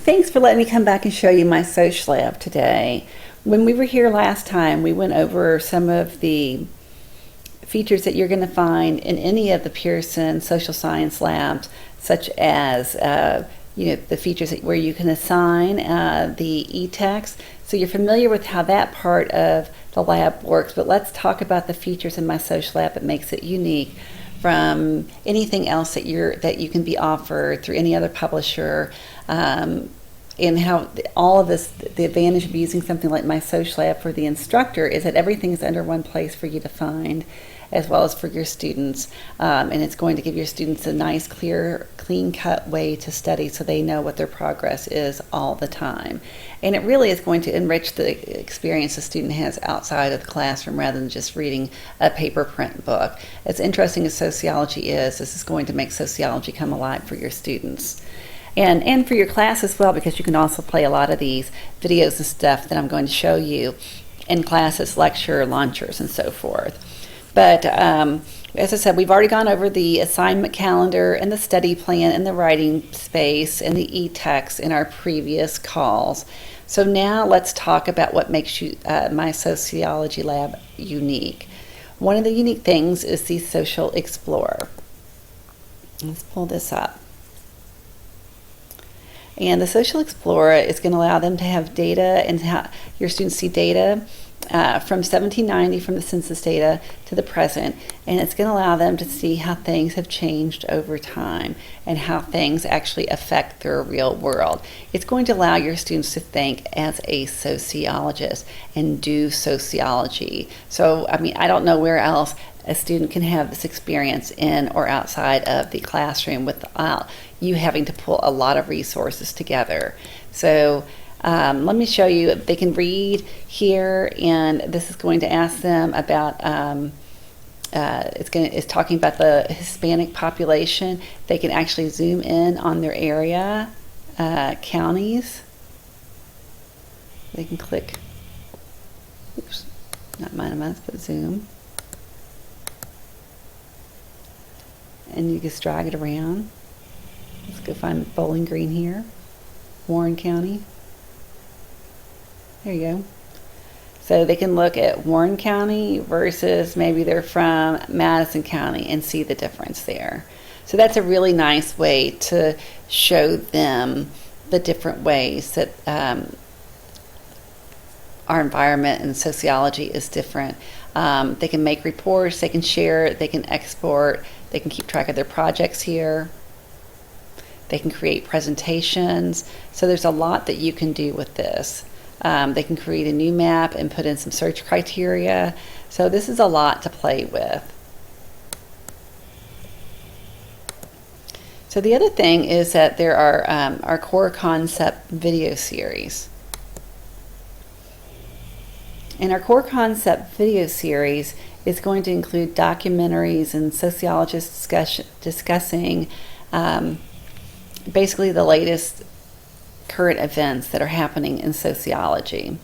Thanks for letting me come back and show you my MySocLab today. When we were here last time, we went over some of the features that you're going to find in any of the Pearson social science labs, such as the features where you can assign the e-text. So you're familiar with how that part of the lab works, but let's talk about the features in my MySocLab that makes it unique from anything else that you can be offered through any other publisher, and how all of this, the advantage of using something like my MySocLab for the instructor is that everything is under one place for you to find, as well as for your students, and it's going to give your students a nice, clear, clean-cut way to study so they know what their progress is all the time. And it really is going to enrich the experience the student has outside of the classroom rather than just reading a paper print book. As interesting as sociology is, this is going to make sociology come alive for your students. And for your class as well, because you can also play a lot of these videos and stuff that I'm going to show you in classes, lecture, launchers, and so forth. But as I said, we've already gone over the assignment calendar and the study plan and the writing space and the e-text in our previous calls. So now let's talk about what makes my sociology lab unique. One of the unique things is the Social Explorer. Let's pull this up. And the Social Explorer is going to allow them to have data and how your students see data from 1790, from the census data to the present, and it's going to allow them to see how things have changed over time and how things actually affect their real world. It's going to allow your students to think as a sociologist and do sociology. So, I mean, I don't know where else a student can have this experience in or outside of the classroom without you having to pull a lot of resources together. So let me show you. They can read here, and this is going to ask them about it's talking about the Hispanic population. They can actually zoom in on their area, counties. They can click, oops, not minimize, but zoom. And you just drag it around. Let's go find Bowling Green here, Warren County. There you go. So they can look at Warren County versus maybe they're from Madison County and see the difference there. So that's a really nice way to show them the different ways that our environment and sociology is different. They can make reports, they can share, they can export, they can keep track of their projects here. They can create presentations. So there's a lot that you can do with this. They can create a new map and put in some search criteria. So this is a lot to play with. So the other thing is that there are our core concept video series. And our core concept video series is going to include documentaries and sociologists discussing basically the latest current events that are happening in sociology.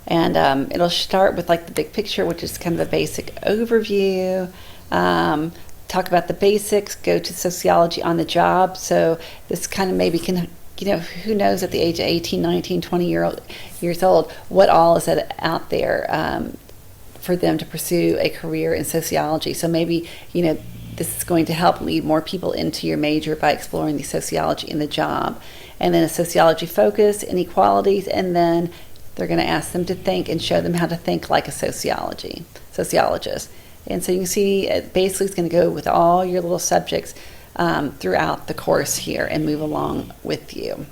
And it'll start with like the big picture, which is kind of a basic overview, talk about the basics, go to sociology on the job. So this kind of maybe can, who knows at the age of 18, 19, 20 years old, what all is out there for them to pursue a career in sociology. So maybe, this is going to help lead more people into your major by exploring the sociology in the job. And then a sociology focus, inequalities, and then they're going to ask them to think and show them how to think like a sociologist. And so you can see it basically is going to go with all your little subjects throughout the course here and move along with you.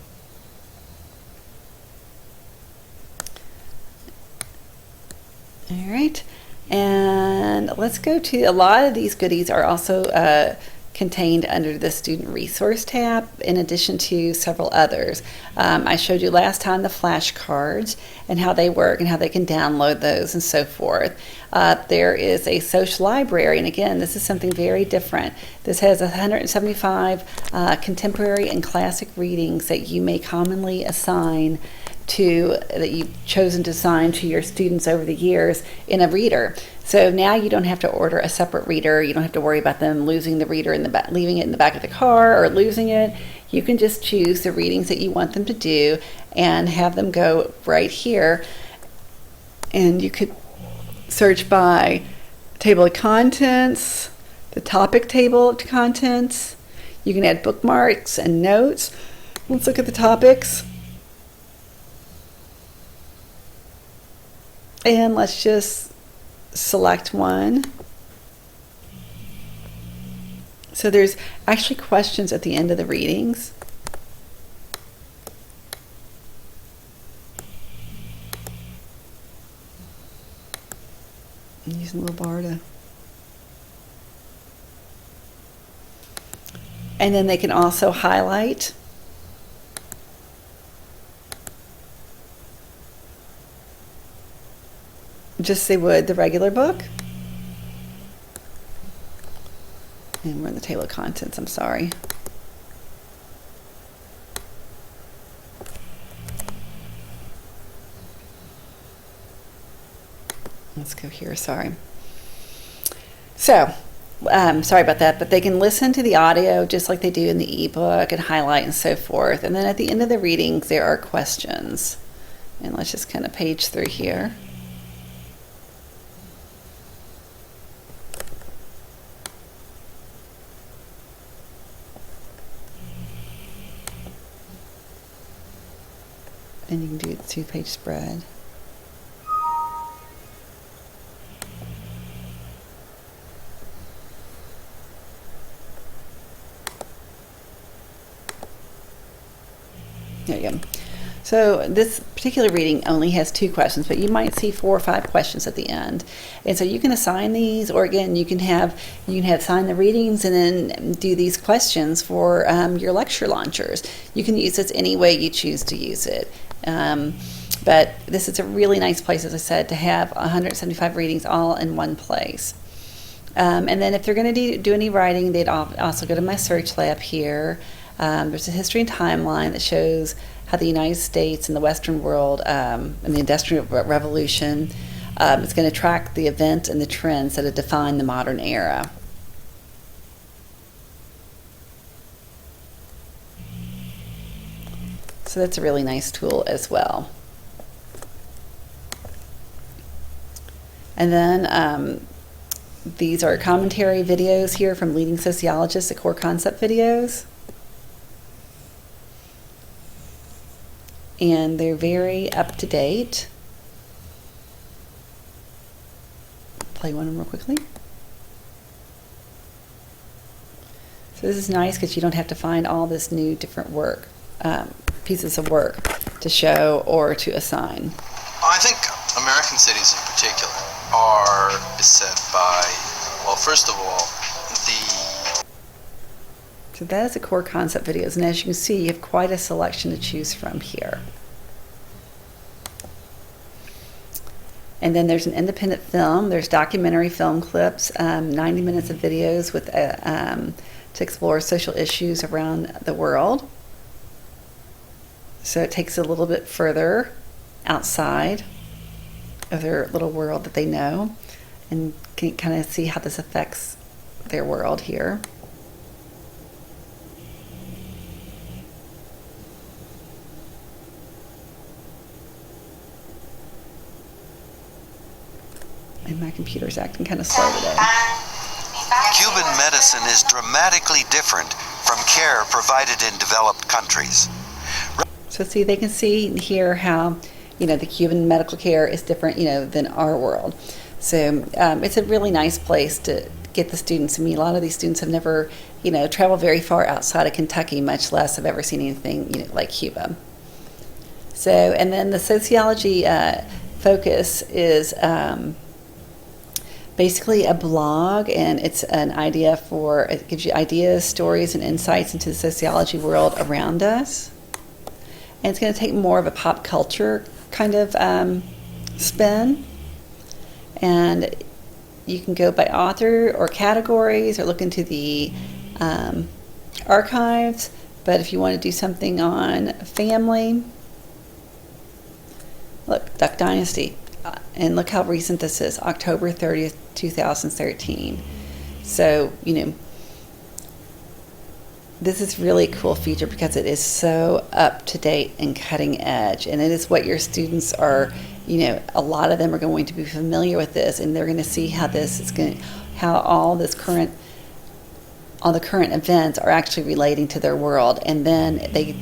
All right. And let's go to, a lot of these goodies are also contained under the Student Resource tab, in addition to several others. I showed you last time the flashcards and how they work and how they can download those and so forth. There is a social library, and again, this is something very different. This has 175 contemporary and classic readings that you may commonly assign that you've chosen to assign to your students over the years in a reader. So now you don't have to order a separate reader. You don't have to worry about them losing the reader in the back, leaving it in the back of the car or losing it. you can just choose the readings that you want them to do and have them go right here. And you could search by table of contents, the topic table of contents. You can add bookmarks and notes. Let's look at the topics. And let's just select one. So there's actually questions at the end of the readings. I'm using a little bar to. And then they can also highlight. Just as they would the regular book. And we're in the table of contents, I'm sorry. Let's go here, sorry. So, sorry about that, but they can listen to the audio just like they do in the ebook and highlight and so forth. And then at the end of the readings, there are questions. And let's just kind of page through here. And you can do the 2-page spread. There you go. So this particular reading only has 2 questions, but you might see 4 or 5 questions at the end. And so you can assign these, or again, you can have assign the readings and then do these questions for your lecture launchers. You can use this any way you choose to use it. But this is a really nice place, as I said, to have 175 readings all in one place. And then if they're going to do any writing, they'd also go to MySocLab here. There's a history and timeline that shows how the United States and the Western world and the Industrial Revolution is going to track the events and the trends that have defined the modern era. So that's a really nice tool as well. And then these are commentary videos here from leading sociologists, the core concept videos. And they're very up to date. Play one of them real quickly. So this is nice because you don't have to find all this new different work, pieces of work to show or to assign. I think American cities in particular are beset by, well, first of all, So that is the core concept videos, and as you can see, you have quite a selection to choose from here. And then there's an independent film, there's documentary film clips, 90 minutes of videos with to explore social issues around the world. So it takes it a little bit further outside of their little world that they know, and can kind of see how this affects their world here. And my computer's acting kind of slow today. Cuban medicine is dramatically different from care provided in developed countries. So see, they can see here how, the Cuban medical care is different, than our world. So it's a really nice place to get the students. I mean, a lot of these students have never, traveled very far outside of Kentucky, much less have ever seen anything, like Cuba. So, and then the sociology focus is basically a blog, and it's an idea it gives you ideas, stories, and insights into the sociology world around us. And it's going to take more of a pop culture kind of spin. And you can go by author or categories or look into the archives. But if you want to do something on family, look, Duck Dynasty. And look how recent this is, October 30th, 2013. So, This is really a cool feature because it is so up to date and cutting edge, and it is what your students are, a lot of them are going to be familiar with this, and they're going to see how all the current events are actually relating to their world. And then they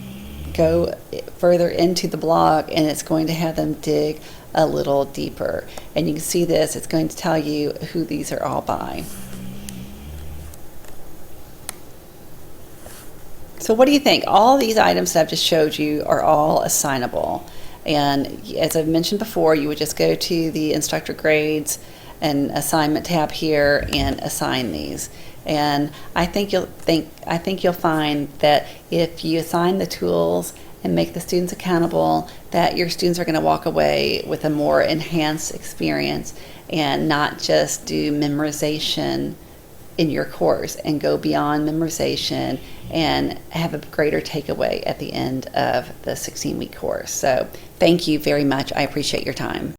go further into the blog, and it's going to have them dig a little deeper. And you can see this, it's going to tell you who these are all by. So what do you think? All these items that I've just showed you are all assignable. And as I've mentioned before, you would just go to the instructor grades and assignment tab here and assign these. And I think you'll find that if you assign the tools and make the students accountable, that your students are going to walk away with a more enhanced experience and not just do memorization in your course, and go beyond memorization and have a greater takeaway at the end of the 16-week course. So thank you very much. I appreciate your time.